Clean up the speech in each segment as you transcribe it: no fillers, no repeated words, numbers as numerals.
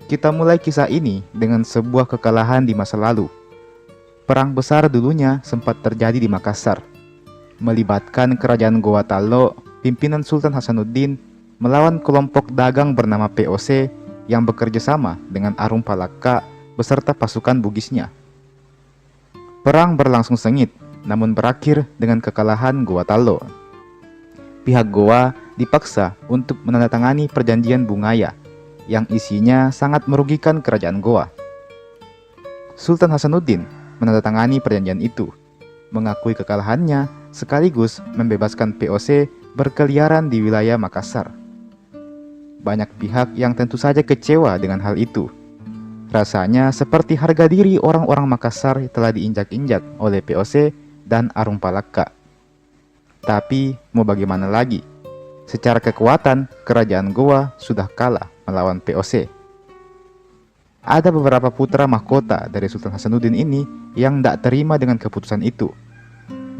Kita mulai kisah ini dengan sebuah kekalahan di masa lalu. Perang besar dulunya sempat terjadi di Makassar, melibatkan kerajaan Goa Tallo, pimpinan Sultan Hasanuddin, melawan kelompok dagang bernama POC yang bekerja sama dengan Arum Palaka beserta pasukan Bugisnya. Perang berlangsung sengit, namun berakhir dengan kekalahan Goa Tallo. Pihak Goa dipaksa untuk menandatangani perjanjian Bungaya yang isinya sangat merugikan kerajaan Goa. Sultan Hasanuddin menandatangani perjanjian itu, mengakui kekalahannya sekaligus membebaskan POC berkeliaran di wilayah Makassar. Banyak pihak yang tentu saja kecewa dengan hal itu. Rasanya seperti harga diri orang-orang Makassar telah diinjak-injak oleh POC dan Arum Palaka. Tapi mau bagaimana lagi? Secara kekuatan, kerajaan Goa sudah kalah melawan POC. Ada beberapa putra mahkota dari Sultan Hasanuddin ini yang tidak terima dengan keputusan itu.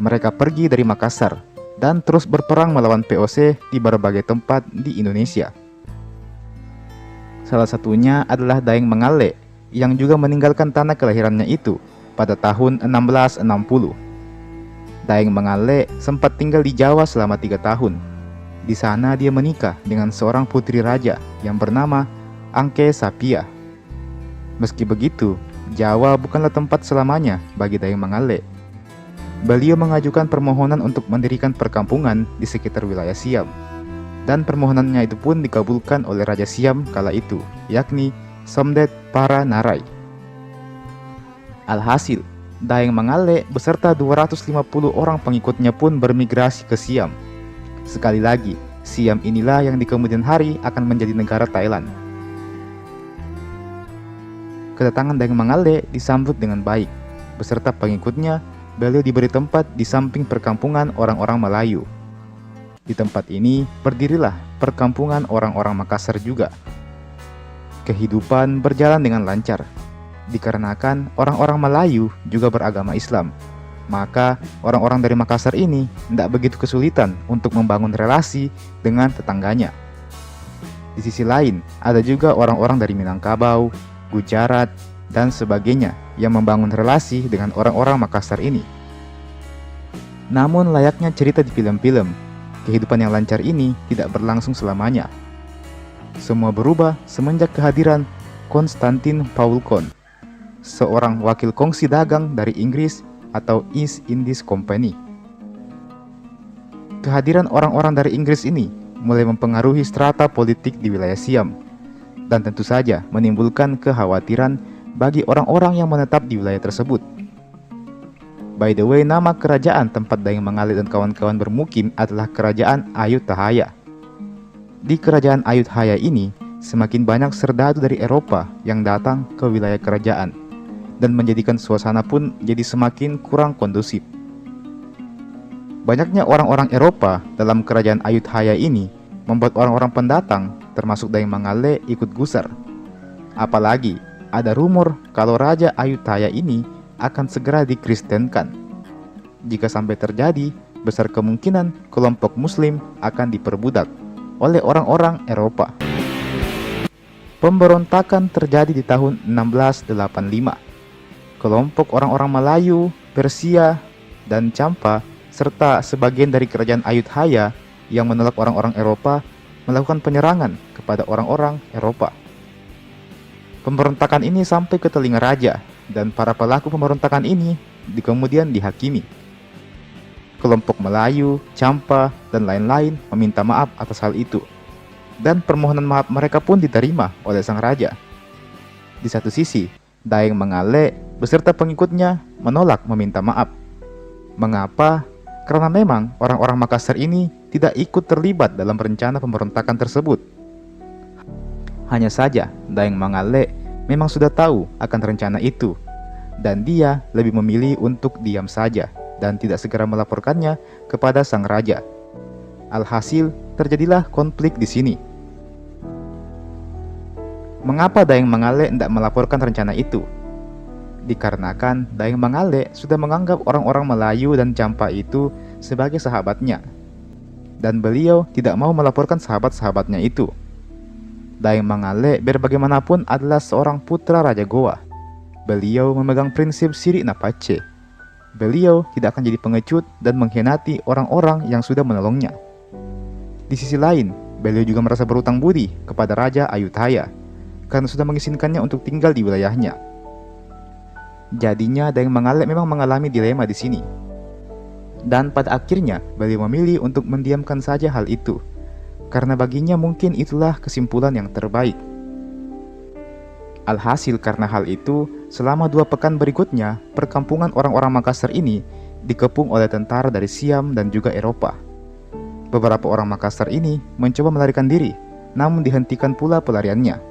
Mereka pergi dari Makassar dan terus berperang melawan POC di berbagai tempat di Indonesia. Salah satunya adalah Daeng Mangale yang juga meninggalkan tanah kelahirannya itu pada tahun 1660. Daeng Mangale sempat tinggal di Jawa selama 3 tahun. Di sana dia menikah dengan seorang putri raja yang bernama Angke Sapia. Meski begitu, Jawa bukanlah tempat selamanya bagi Daeng Mangale. Beliau mengajukan permohonan untuk mendirikan perkampungan di sekitar wilayah Siam. Dan permohonannya itu pun dikabulkan oleh Raja Siam kala itu, yakni Somdet Paranarai. Alhasil, Daeng Mangale beserta 250 orang pengikutnya pun bermigrasi ke Siam. Sekali lagi, Siam inilah yang di kemudian hari akan menjadi negara Thailand. Kedatangan Daeng Mangale disambut dengan baik. Beserta pengikutnya, beliau diberi tempat di samping perkampungan orang-orang Melayu. Di tempat ini berdirilah perkampungan orang-orang Makassar juga. Kehidupan berjalan dengan lancar, dikarenakan orang-orang Melayu juga beragama Islam. Maka orang-orang dari Makassar ini tidak begitu kesulitan untuk membangun relasi dengan tetangganya. Di sisi lain, ada juga orang-orang dari Minangkabau, Gujarat, dan sebagainya yang membangun relasi dengan orang-orang Makassar ini. Namun layaknya cerita di film-film, kehidupan yang lancar ini tidak berlangsung selamanya. Semua berubah semenjak kehadiran Konstantin Paulkon, seorang wakil kongsi dagang dari Inggris atau East Indies Company. Kehadiran orang-orang dari Inggris ini mulai mempengaruhi strata politik di wilayah Siam, dan tentu saja menimbulkan kekhawatiran bagi orang-orang yang menetap di wilayah tersebut. By the way, nama kerajaan tempat Daeng Mangale dan kawan-kawan bermukim adalah Kerajaan Ayutthaya. Di Kerajaan Ayutthaya ini, semakin banyak serdadu dari Eropa yang datang ke wilayah kerajaan, dan menjadikan suasana pun jadi semakin kurang kondusif. Banyaknya orang-orang Eropa dalam Kerajaan Ayutthaya ini membuat orang-orang pendatang, termasuk Daeng Mangale, ikut gusar. Apalagi, ada rumor kalau Raja Ayutthaya ini akan segera dikristenkan. Jika sampai terjadi, besar kemungkinan kelompok Muslim akan diperbudak oleh orang-orang Eropa. Pemberontakan terjadi di tahun 1685. Kelompok orang-orang Melayu, Persia, dan Champa, serta sebagian dari kerajaan Ayutthaya yang menolak orang-orang Eropa melakukan penyerangan kepada orang-orang Eropa. Pemberontakan ini sampai ke telinga raja, dan para pelaku pemberontakan ini kemudian dihakimi. Kelompok Melayu, Champa, dan lain-lain meminta maaf atas hal itu, dan permohonan maaf mereka pun diterima oleh sang raja. Di satu sisi, Daeng Mangale beserta pengikutnya menolak meminta maaf. Mengapa? Karena memang orang-orang Makassar ini tidak ikut terlibat dalam rencana pemberontakan tersebut. Hanya saja, Daeng Mangale memang sudah tahu akan rencana itu, dan dia lebih memilih untuk diam saja dan tidak segera melaporkannya kepada sang raja. Alhasil, terjadilah konflik di sini. Mengapa Daeng Mangale tidak melaporkan rencana itu? Dikarenakan Daeng Mangale sudah menganggap orang-orang Melayu dan Champa itu sebagai sahabatnya, dan beliau tidak mau melaporkan sahabat-sahabatnya itu. Daeng Mangale berbagaimanapun adalah seorang putra Raja Goa. Beliau memegang prinsip Siri Napace. Beliau tidak akan jadi pengecut dan mengkhianati orang-orang yang sudah menolongnya. Di sisi lain, beliau juga merasa berutang budi kepada Raja Ayutthaya karena sudah mengizinkannya untuk tinggal di wilayahnya. Jadinya Daeng Mangale memang mengalami dilema di sini. Dan pada akhirnya beliau memilih untuk mendiamkan saja hal itu, karena baginya mungkin itulah kesimpulan yang terbaik. Alhasil karena hal itu, selama 2 pekan berikutnya, perkampungan orang-orang Makassar ini dikepung oleh tentara dari Siam dan juga Eropa. Beberapa orang Makassar ini mencoba melarikan diri, namun dihentikan pula pelariannya.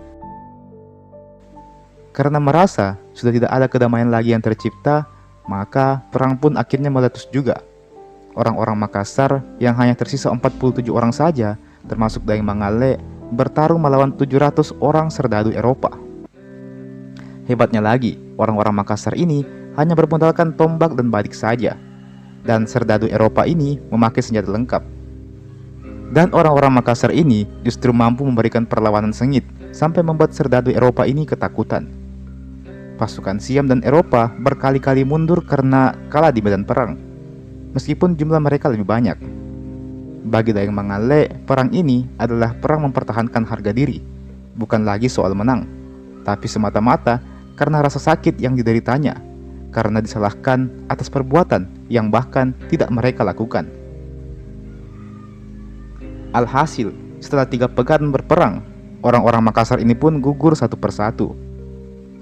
Karena merasa sudah tidak ada kedamaian lagi yang tercipta, maka perang pun akhirnya meletus juga. Orang-orang Makassar yang hanya tersisa 47 orang saja, termasuk Daeng Mangale, bertarung melawan 700 orang serdadu Eropa. Hebatnya lagi, orang-orang Makassar ini hanya bermodalkan tombak dan badik saja, dan serdadu Eropa ini memakai senjata lengkap. Dan orang-orang Makassar ini justru mampu memberikan perlawanan sengit sampai membuat serdadu Eropa ini ketakutan. Pasukan Siam dan Eropa berkali-kali mundur karena kalah di medan perang, meskipun jumlah mereka lebih banyak. Bagi Daeng Mangale, perang ini adalah perang mempertahankan harga diri, bukan lagi soal menang, tapi semata-mata karena rasa sakit yang dideritanya, karena disalahkan atas perbuatan yang bahkan tidak mereka lakukan. Alhasil, setelah 3 pekan berperang, orang-orang Makassar ini pun gugur satu persatu.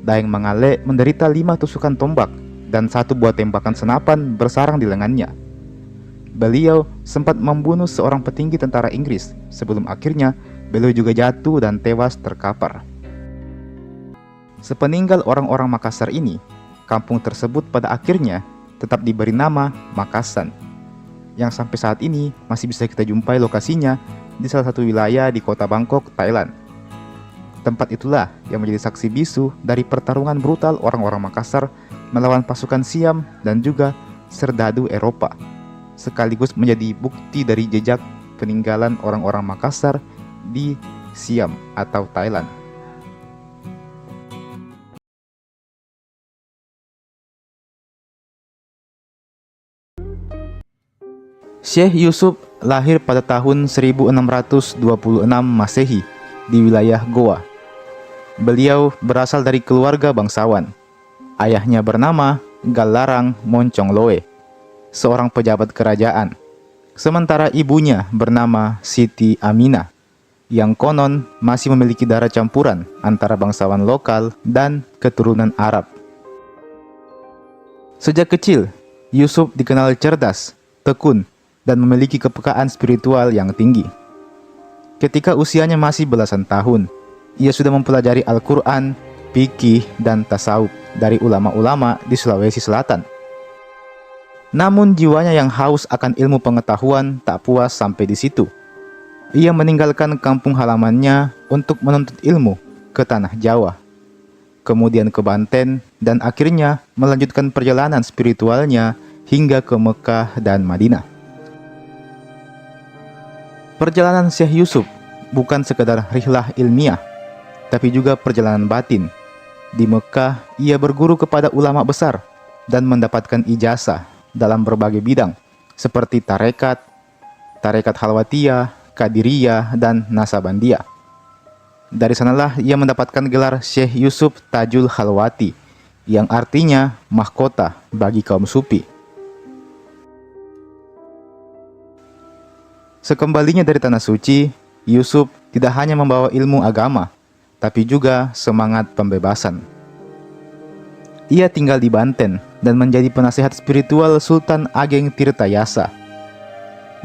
Daeng Mangale menderita 5 tusukan tombak dan 1 buah tembakan senapan bersarang di lengannya. Beliau sempat membunuh seorang petinggi tentara Inggris sebelum akhirnya beliau juga jatuh dan tewas terkapar. Sepeninggal orang-orang Makassar ini, kampung tersebut pada akhirnya tetap diberi nama Makassan, yang sampai saat ini masih bisa kita jumpai lokasinya di salah satu wilayah di kota Bangkok, Thailand. Tempat itulah yang menjadi saksi bisu dari pertarungan brutal orang-orang Makassar melawan pasukan Siam dan juga serdadu Eropa, sekaligus menjadi bukti dari jejak peninggalan orang-orang Makassar di Siam atau Thailand. Syekh Yusuf lahir pada tahun 1626 Masehi di wilayah Goa. Beliau berasal dari keluarga bangsawan. Ayahnya bernama Galarang Moncongloe, seorang pejabat kerajaan. Sementara ibunya bernama Siti Aminah, yang konon masih memiliki darah campuran antara bangsawan lokal dan keturunan Arab. Sejak kecil, Yusuf dikenal cerdas, tekun, dan memiliki kepekaan spiritual yang tinggi. Ketika usianya masih belasan tahun, ia sudah mempelajari Al-Quran, fikih, dan tasawuf dari ulama-ulama di Sulawesi Selatan. Namun jiwanya yang haus akan ilmu pengetahuan tak puas sampai di situ. Ia meninggalkan kampung halamannya untuk menuntut ilmu ke tanah Jawa, kemudian ke Banten, dan akhirnya melanjutkan perjalanan spiritualnya hingga ke Mekah dan Madinah. Perjalanan Syekh Yusuf bukan sekadar rihlah ilmiah, tapi juga perjalanan batin. Di Mekah, ia berguru kepada ulama besar dan mendapatkan ijazah dalam berbagai bidang, seperti tarekat Halwatiyah, Qadiriyah, dan Nasabandiyah. Dari sanalah ia mendapatkan gelar Syekh Yusuf Tajul Halwati, yang artinya mahkota bagi kaum sufi. Sekembalinya dari Tanah Suci, Yusuf tidak hanya membawa ilmu agama, tapi juga semangat pembebasan. Ia tinggal di Banten dan menjadi penasehat spiritual Sultan Ageng Tirtayasa.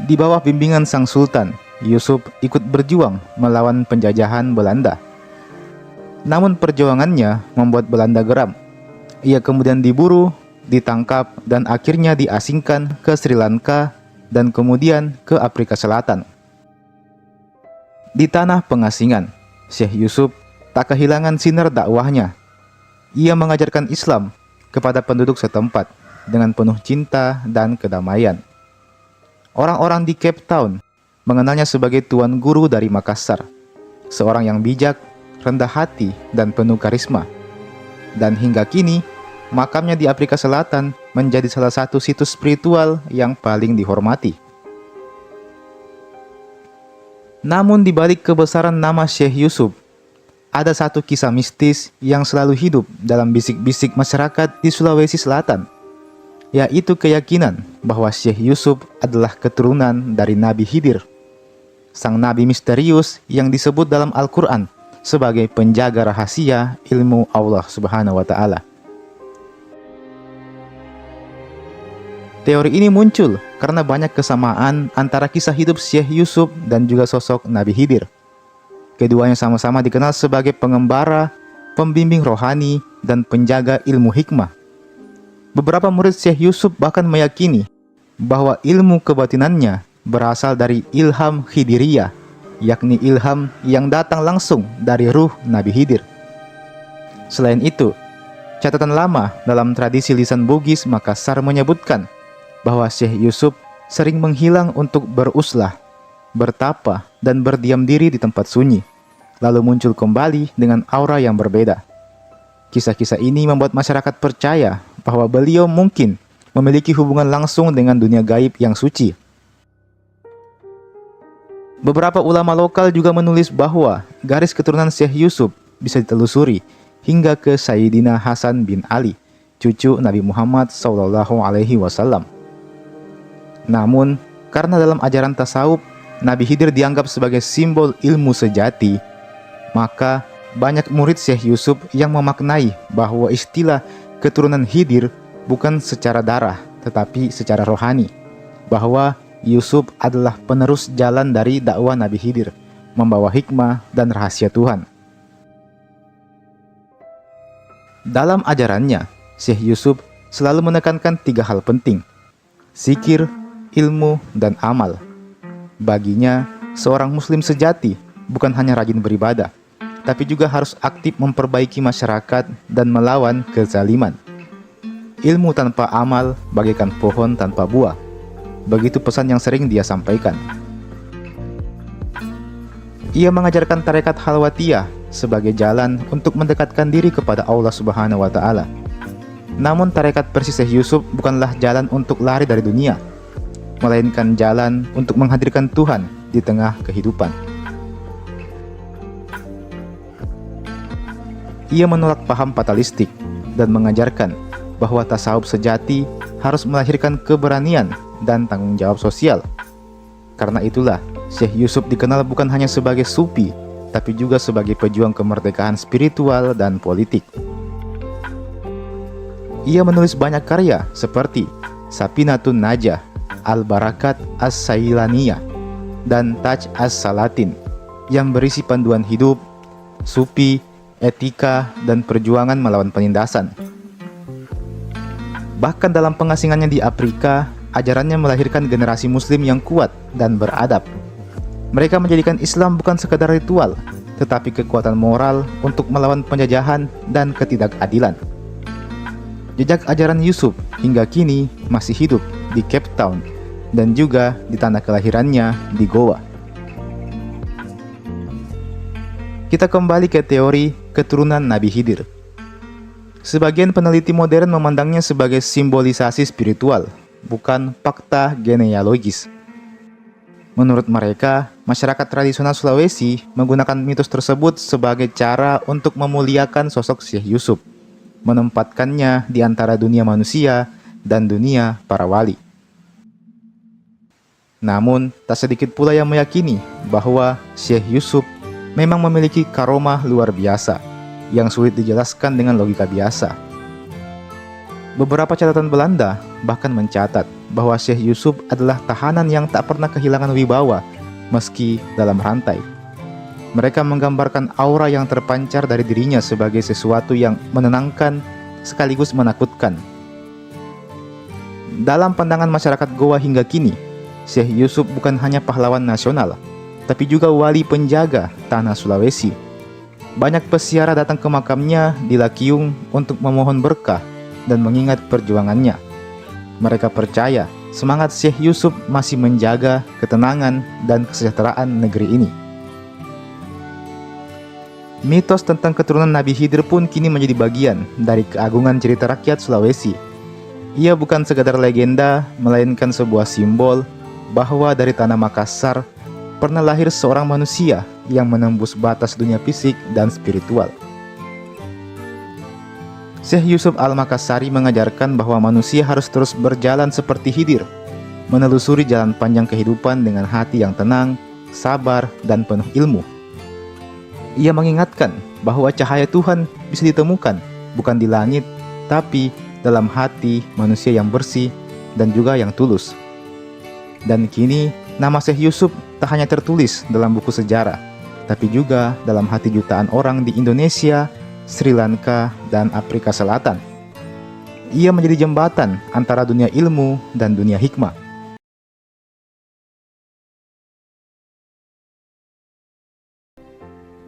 Di bawah bimbingan sang Sultan, Yusuf ikut berjuang melawan penjajahan Belanda. Namun perjuangannya membuat Belanda geram. Ia kemudian diburu, ditangkap, dan akhirnya diasingkan ke Sri Lanka dan kemudian ke Afrika Selatan. Di tanah pengasingan, Syekh Yusuf tak kehilangan sinar dakwahnya. Ia mengajarkan Islam kepada penduduk setempat dengan penuh cinta dan kedamaian. Orang-orang di Cape Town mengenalnya sebagai Tuan Guru dari Makassar. seorang yang bijak, rendah hati, dan penuh karisma. Dan hingga kini, makamnya di Afrika Selatan menjadi salah satu situs spiritual yang paling dihormati. Namun di balik kebesaran nama Syekh Yusuf, ada satu kisah mistis yang selalu hidup dalam bisik-bisik masyarakat di Sulawesi Selatan, yaitu keyakinan bahwa Syekh Yusuf adalah keturunan dari Nabi Khidir, sang nabi misterius yang disebut dalam Al-Quran sebagai penjaga rahasia ilmu Allah Subhanahu wa Ta'ala. Teori ini muncul karena banyak kesamaan antara kisah hidup Syekh Yusuf dan juga sosok Nabi Khidir. Keduanya sama-sama dikenal sebagai pengembara, pembimbing rohani, dan penjaga ilmu hikmah. Beberapa murid Syekh Yusuf bahkan meyakini bahwa ilmu kebatinannya berasal dari ilham Khidiriyah, yakni ilham yang datang langsung dari ruh Nabi Khidir. Selain itu, catatan lama dalam tradisi lisan Bugis Makassar menyebutkan bahwa Syekh Yusuf sering menghilang untuk beruslah, bertapa, dan berdiam diri di tempat sunyi, lalu muncul kembali dengan aura yang berbeda. Kisah-kisah ini membuat masyarakat percaya bahwa beliau mungkin memiliki hubungan langsung dengan dunia gaib yang suci. Beberapa ulama lokal juga menulis bahwa garis keturunan Syekh Yusuf bisa ditelusuri hingga ke Sayyidina Hasan bin Ali, cucu Nabi Muhammad SAW. Namun, karena dalam ajaran tasawuf, Nabi Khidir dianggap sebagai simbol ilmu sejati, maka banyak murid Syekh Yusuf yang memaknai bahwa istilah keturunan Khidir bukan secara darah, tetapi secara rohani, bahwa Yusuf adalah penerus jalan dari dakwah Nabi Khidir, membawa hikmah dan rahasia Tuhan. Dalam ajarannya, Syekh Yusuf selalu menekankan 3 hal penting: zikir, ilmu, dan amal. Baginya, seorang muslim sejati bukan hanya rajin beribadah, tapi juga harus aktif memperbaiki masyarakat dan melawan kezaliman. Ilmu tanpa amal bagaikan pohon tanpa buah. Begitu pesan yang sering dia sampaikan. Ia mengajarkan tarekat Khalwatiyah sebagai jalan untuk mendekatkan diri kepada Allah Subhanahu wa Ta'ala. Namun tarekat Persis Syekh Yusuf bukanlah jalan untuk lari dari dunia, melainkan jalan untuk menghadirkan Tuhan di tengah kehidupan. Ia menolak paham fatalistik dan mengajarkan bahwa tasawuf sejati harus melahirkan keberanian dan tanggung jawab sosial. Karena itulah, Syekh Yusuf dikenal bukan hanya sebagai sufi, tapi juga sebagai pejuang kemerdekaan spiritual dan politik. Ia menulis banyak karya seperti Sapinatun Najah, Al-Barakat As-Sailaniyah, dan Taj As-Salatin yang berisi panduan hidup, sufi, etika, dan perjuangan melawan penindasan. Bahkan dalam pengasingannya di Afrika, ajarannya melahirkan generasi muslim yang kuat dan beradab. Mereka menjadikan Islam bukan sekadar ritual, tetapi kekuatan moral untuk melawan penjajahan dan ketidakadilan. Jejak ajaran Yusuf hingga kini masih hidup di Cape Town dan juga di tanah kelahirannya di Goa. Kita kembali ke teori keturunan Nabi Khidir. Sebagian peneliti modern memandangnya sebagai simbolisasi spiritual, bukan fakta genealogis. Menurut mereka, masyarakat tradisional Sulawesi menggunakan mitos tersebut sebagai cara untuk memuliakan sosok Syekh Yusuf, menempatkannya di antara dunia manusia dan dunia para wali. Namun, tak sedikit pula yang meyakini bahwa Syekh Yusuf memang memiliki karomah luar biasa yang sulit dijelaskan dengan logika biasa. Beberapa catatan Belanda bahkan mencatat bahwa Syekh Yusuf adalah tahanan yang tak pernah kehilangan wibawa meski dalam rantai. Mereka menggambarkan aura yang terpancar dari dirinya sebagai sesuatu yang menenangkan sekaligus menakutkan. Dalam pandangan masyarakat Goa hingga kini, Syekh Yusuf bukan hanya pahlawan nasional, tapi juga wali penjaga tanah Sulawesi. Banyak peziarah datang ke makamnya di Lakiung untuk memohon berkah dan mengingat perjuangannya. Mereka percaya semangat Syekh Yusuf masih menjaga ketenangan dan kesejahteraan negeri ini. Mitos tentang keturunan Nabi Khidir pun kini menjadi bagian dari keagungan cerita rakyat Sulawesi. Ia bukan sekadar legenda, melainkan sebuah simbol bahwa dari tanah Makassar pernah lahir seorang manusia yang menembus batas dunia fisik dan spiritual. Syekh Yusuf Al-Makassari mengajarkan bahwa manusia harus terus berjalan seperti Khidir, menelusuri jalan panjang kehidupan dengan hati yang tenang, sabar, dan penuh ilmu. Ia mengingatkan bahwa cahaya Tuhan bisa ditemukan bukan di langit, tapi dalam hati manusia yang bersih dan juga yang tulus. Dan kini, nama Syekh Yusuf tak hanya tertulis dalam buku sejarah, tapi juga dalam hati jutaan orang di Indonesia, Sri Lanka, dan Afrika Selatan. Ia menjadi jembatan antara dunia ilmu dan dunia hikmah.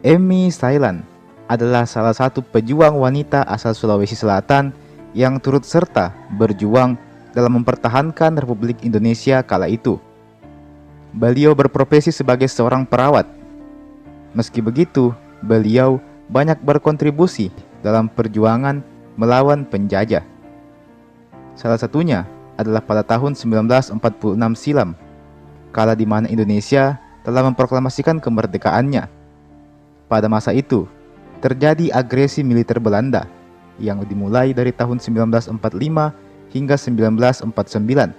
Emmy Sailan adalah salah satu pejuang wanita asal Sulawesi Selatan yang turut serta berjuang dalam mempertahankan Republik Indonesia kala itu. Beliau berprofesi sebagai seorang perawat. Meski begitu, beliau banyak berkontribusi dalam perjuangan melawan penjajah. Salah satunya adalah pada tahun 1946 silam, kala di mana Indonesia telah memproklamasikan kemerdekaannya. Pada masa itu, terjadi agresi militer Belanda yang dimulai dari tahun 1945 hingga 1949.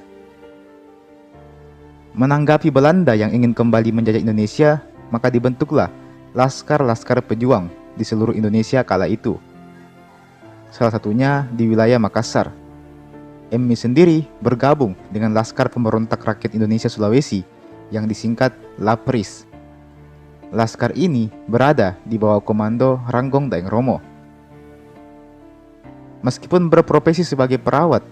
Menanggapi Belanda yang ingin kembali menjajah Indonesia, maka dibentuklah laskar-laskar pejuang di seluruh Indonesia kala itu. Salah satunya di wilayah Makassar. Emmy sendiri bergabung dengan Laskar Pemberontak Rakyat Indonesia Sulawesi yang disingkat LAPRIS. Laskar ini berada di bawah komando Ranggong Daeng Romo. Meskipun berprofesi sebagai perawat,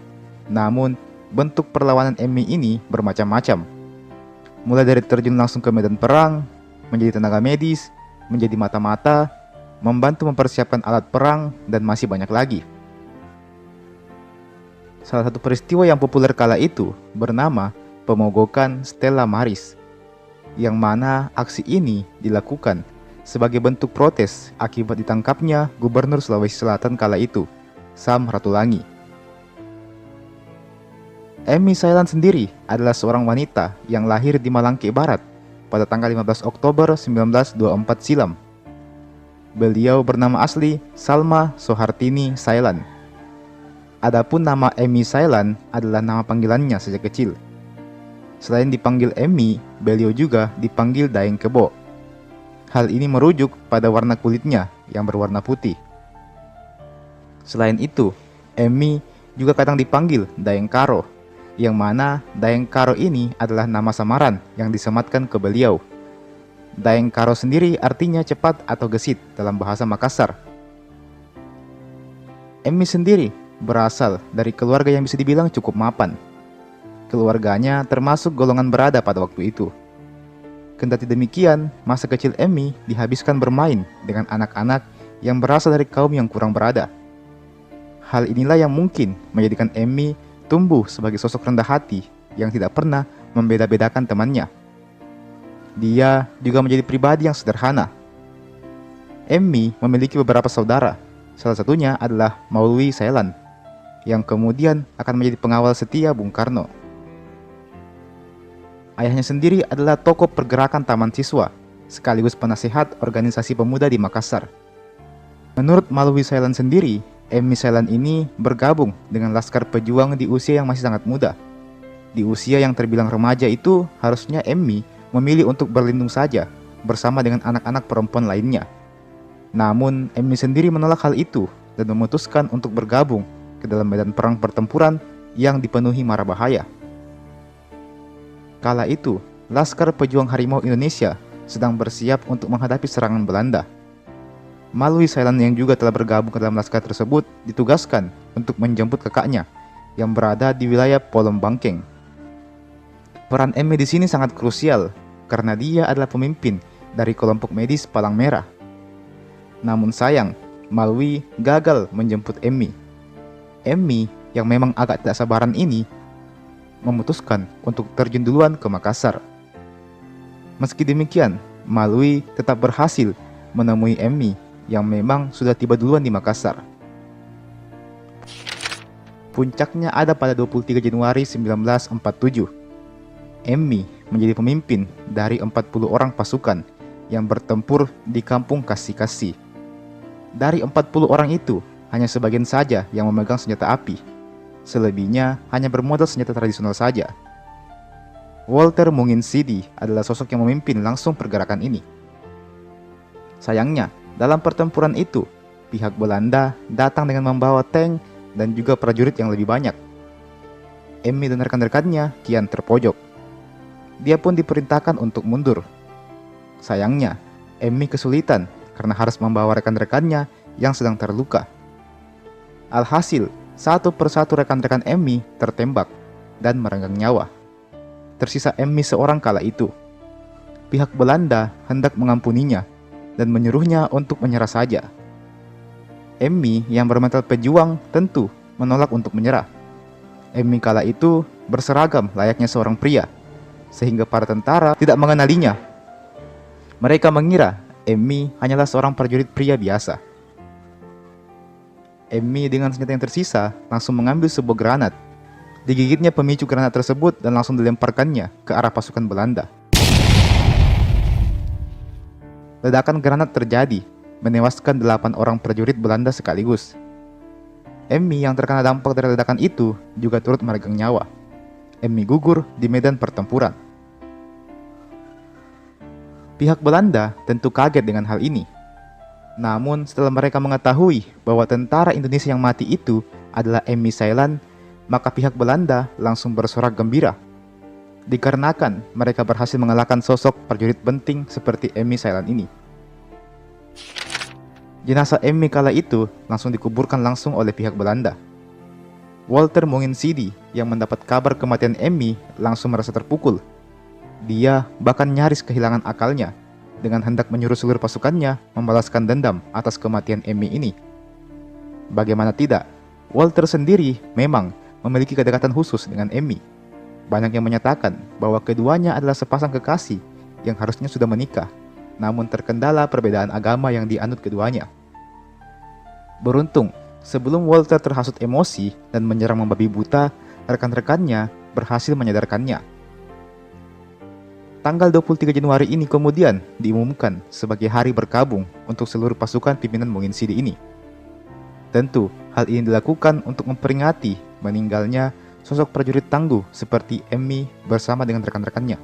namun bentuk perlawanan Emmy ini bermacam-macam. Mulai dari terjun langsung ke medan perang, menjadi tenaga medis, menjadi mata-mata, membantu mempersiapkan alat perang, dan masih banyak lagi. Salah satu peristiwa yang populer kala itu bernama pemogokan Stella Maris, yang mana aksi ini dilakukan sebagai bentuk protes akibat ditangkapnya Gubernur Sulawesi Selatan kala itu, Sam Ratulangi. Emmy Sailan sendiri adalah seorang wanita yang lahir di Malangke Barat pada tanggal 15 Oktober 1924 silam. Beliau bernama asli Salma Soehartini Sailan. Adapun nama Emmy Sailan adalah nama panggilannya sejak kecil. Selain dipanggil Emmy, beliau juga dipanggil Daeng Kebo. Hal ini merujuk pada warna kulitnya yang berwarna putih. Selain itu, Emmy juga kadang dipanggil Daeng Karo, yang mana Daeng Karo ini adalah nama samaran yang disematkan ke beliau. Daeng Karo sendiri artinya cepat atau gesit dalam bahasa Makassar. Emmy sendiri berasal dari keluarga yang bisa dibilang cukup mapan. Keluarganya termasuk golongan berada pada waktu itu. Kendati demikian, masa kecil Emmy dihabiskan bermain dengan anak-anak yang berasal dari kaum yang kurang berada. Hal inilah yang mungkin menjadikan Emmy tumbuh sebagai sosok rendah hati yang tidak pernah membeda-bedakan temannya. Dia juga menjadi pribadi yang sederhana. Emmy memiliki beberapa saudara, salah satunya adalah Maulwi Sailan, yang kemudian akan menjadi pengawal setia Bung Karno. Ayahnya sendiri adalah tokoh pergerakan Taman Siswa, sekaligus penasehat organisasi pemuda di Makassar. Menurut Maulwi Sailan sendiri, Emmy Sailan ini bergabung dengan Laskar Pejuang di usia yang masih sangat muda. Di usia yang terbilang remaja itu, harusnya Emmy memilih untuk berlindung saja bersama dengan anak-anak perempuan lainnya. Namun, Emmy sendiri menolak hal itu dan memutuskan untuk bergabung ke dalam medan perang pertempuran yang dipenuhi mara bahaya. Kala itu, Laskar Pejuang Harimau Indonesia sedang bersiap untuk menghadapi serangan Belanda. Maulwi Sailan yang juga telah bergabung ke dalam laskar tersebut ditugaskan untuk menjemput kakaknya yang berada di wilayah Polom Bangkeng. Peran Emmy di sini sangat krusial karena dia adalah pemimpin dari kelompok medis Palang Merah. Namun sayang, Maulwi gagal menjemput Emmy. Emmy yang memang agak tidak sabaran ini memutuskan untuk terjun duluan ke Makassar. Meski demikian, Maulwi tetap berhasil menemui Emmy yang memang sudah tiba duluan di Makassar. Puncaknya ada pada 23 Januari 1947. Emmy menjadi pemimpin dari 40 orang pasukan yang bertempur di kampung Kasih-Kasih. Dari 40 orang itu, hanya sebagian saja yang memegang senjata api. Selebihnya hanya bermodal senjata tradisional saja. Walter Munginsidi adalah sosok yang memimpin langsung pergerakan ini. Sayangnya, dalam pertempuran itu, pihak Belanda datang dengan membawa tank dan juga prajurit yang lebih banyak. Emmy dan rekan-rekannya kian terpojok. Dia pun diperintahkan untuk mundur. Sayangnya, Emmy kesulitan karena harus membawa rekan-rekannya yang sedang terluka. Alhasil, satu persatu rekan-rekan Emmy tertembak dan merenggang nyawa. Tersisa Emmy seorang kala itu. Pihak Belanda hendak mengampuninya dan menyuruhnya untuk menyerah saja. Emmy yang bermental pejuang tentu menolak untuk menyerah. Emmy kala itu berseragam layaknya seorang pria, sehingga para tentara tidak mengenalinya. Mereka mengira Emmy hanyalah seorang prajurit pria biasa. Emmy dengan senjata yang tersisa langsung mengambil sebuah granat. Digigitnya pemicu granat tersebut dan langsung dilemparkannya ke arah pasukan Belanda. Ledakan granat terjadi, menewaskan 8 orang prajurit Belanda sekaligus. Emmy yang terkena dampak dari ledakan itu juga turut meregang nyawa. Emmy gugur di medan pertempuran. Pihak Belanda tentu kaget dengan hal ini. Namun setelah mereka mengetahui bahwa tentara Indonesia yang mati itu adalah Emmy Sailan, maka pihak Belanda langsung bersorak gembira. Dikarenakan mereka berhasil mengalahkan sosok prajurit penting seperti Emmy Sailan ini. Jenazah Emmy kala itu langsung dikuburkan langsung oleh pihak Belanda. Walter Munginsidi yang mendapat kabar kematian Emmy langsung merasa terpukul. Dia bahkan nyaris kehilangan akalnya dengan hendak menyuruh seluruh pasukannya membalaskan dendam atas kematian Emmy ini. Bagaimana tidak, Walter sendiri memang memiliki kedekatan khusus dengan Emmy. Banyak yang menyatakan bahwa keduanya adalah sepasang kekasih yang harusnya sudah menikah, namun terkendala perbedaan agama yang dianut keduanya. Beruntung, sebelum Walter terhasut emosi dan menyerang membabi buta, rekan-rekannya berhasil menyadarkannya. Tanggal 23 Januari ini kemudian diumumkan sebagai hari berkabung untuk seluruh pasukan pimpinan Munginsidi ini. Tentu, hal ini dilakukan untuk memperingati meninggalnya sosok prajurit tangguh seperti Emmy bersama dengan rekan-rekannya.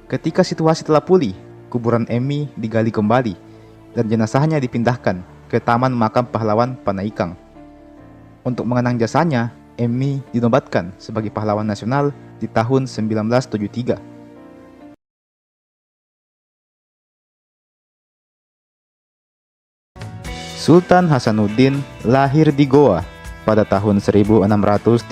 Ketika situasi telah pulih, kuburan Emmy digali kembali dan jenazahnya dipindahkan ke Taman Makam Pahlawan Panaikang. Untuk mengenang jasanya, Emmy dinobatkan sebagai pahlawan nasional di tahun 1973. Sultan Hasanuddin lahir di Goa pada tahun 1631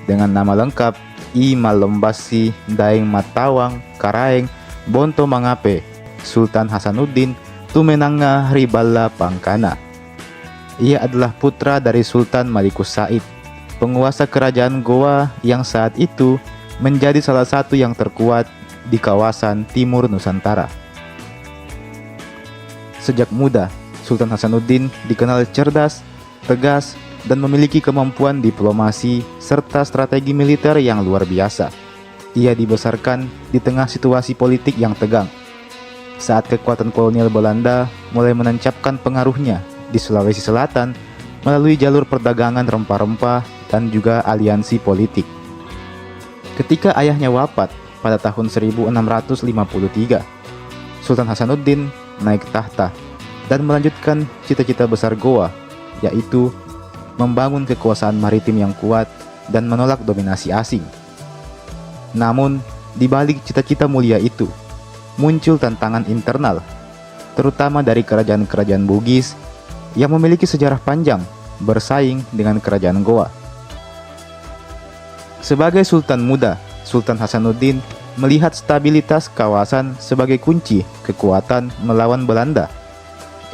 dengan nama lengkap I Malombasi Daeng Matawang Karaeng Bonto Mangape Sultan Hasanuddin Tumenanga Riballa Pangkana. Ia adalah putra dari Sultan Malikus Said, penguasa kerajaan Goa yang saat itu menjadi salah satu yang terkuat di kawasan timur Nusantara. Sejak muda, Sultan Hasanuddin dikenal cerdas, tegas, dan memiliki kemampuan diplomasi serta strategi militer yang luar biasa. Ia dibesarkan di tengah situasi politik yang tegang, saat kekuatan kolonial Belanda mulai menancapkan pengaruhnya di Sulawesi Selatan melalui jalur perdagangan rempah-rempah dan juga aliansi politik. Ketika ayahnya wafat pada tahun 1653, Sultan Hasanuddin naik tahta dan melanjutkan cita-cita besar Goa, yaitu membangun kekuasaan maritim yang kuat dan menolak dominasi asing. Namun, di balik cita-cita mulia itu, muncul tantangan internal, terutama dari kerajaan-kerajaan Bugis yang memiliki sejarah panjang bersaing dengan kerajaan Goa. Sebagai sultan muda, Sultan Hasanuddin melihat stabilitas kawasan sebagai kunci kekuatan melawan Belanda.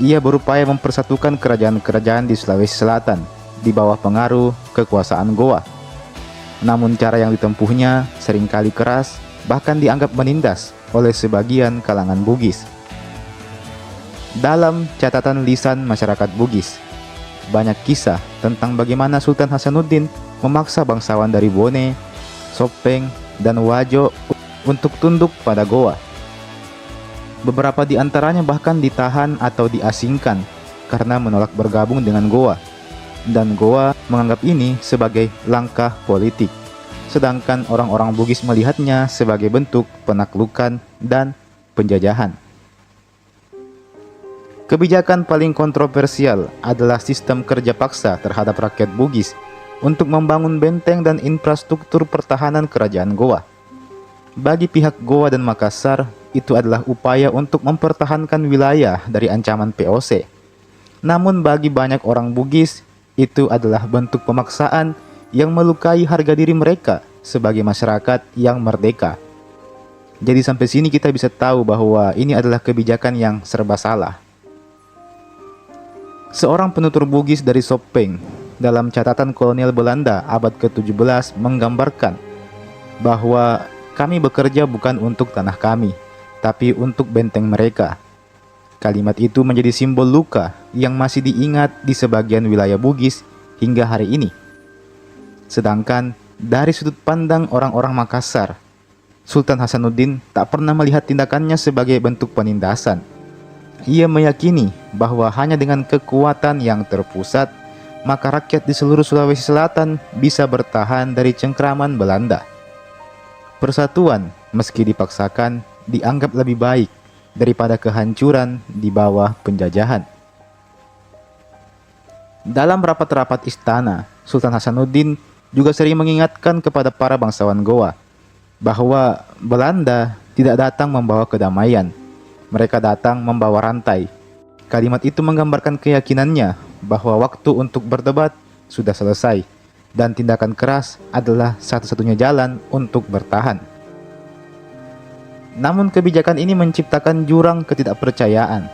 Ia berupaya mempersatukan kerajaan-kerajaan di Sulawesi Selatan di bawah pengaruh kekuasaan Goa. Namun cara yang ditempuhnya seringkali keras, bahkan dianggap menindas oleh sebagian kalangan Bugis. Dalam catatan lisan masyarakat Bugis, banyak kisah tentang bagaimana Sultan Hasanuddin memaksa bangsawan dari Bone, Sopeng, dan Wajo untuk tunduk pada Goa. Beberapa di antaranya bahkan ditahan atau diasingkan karena menolak bergabung dengan Goa, dan Goa menganggap ini sebagai langkah politik, sedangkan orang-orang Bugis melihatnya sebagai bentuk penaklukan dan penjajahan. Kebijakan paling kontroversial adalah sistem kerja paksa terhadap rakyat Bugis untuk membangun benteng dan infrastruktur pertahanan kerajaan Goa. Bagi pihak Goa dan Makassar, itu adalah upaya untuk mempertahankan wilayah dari ancaman POC. Namun bagi banyak orang Bugis, itu adalah bentuk pemaksaan yang melukai harga diri mereka sebagai masyarakat yang merdeka. Jadi sampai sini kita bisa tahu bahwa ini adalah kebijakan yang serba salah. Seorang penutur Bugis dari Sopeng dalam catatan kolonial Belanda abad ke-17 menggambarkan bahwa kami bekerja bukan untuk tanah kami, tapi untuk benteng mereka. Kalimat itu menjadi simbol luka yang masih diingat di sebagian wilayah Bugis hingga hari ini. Sedangkan dari sudut pandang orang-orang Makassar, Sultan Hasanuddin tak pernah melihat tindakannya sebagai bentuk penindasan. Ia meyakini bahwa hanya dengan kekuatan yang terpusat, maka rakyat di seluruh Sulawesi Selatan bisa bertahan dari cengkraman Belanda. Persatuan, meski dipaksakan, dianggap lebih baik daripada kehancuran di bawah penjajahan. Dalam rapat-rapat istana, Sultan Hasanuddin juga sering mengingatkan kepada para bangsawan Goa bahwa Belanda tidak datang membawa kedamaian. Mereka datang membawa rantai. Kalimat itu menggambarkan keyakinannya bahwa waktu untuk berdebat sudah selesai dan tindakan keras adalah satu-satunya jalan untuk bertahan. Namun kebijakan ini menciptakan jurang ketidakpercayaan.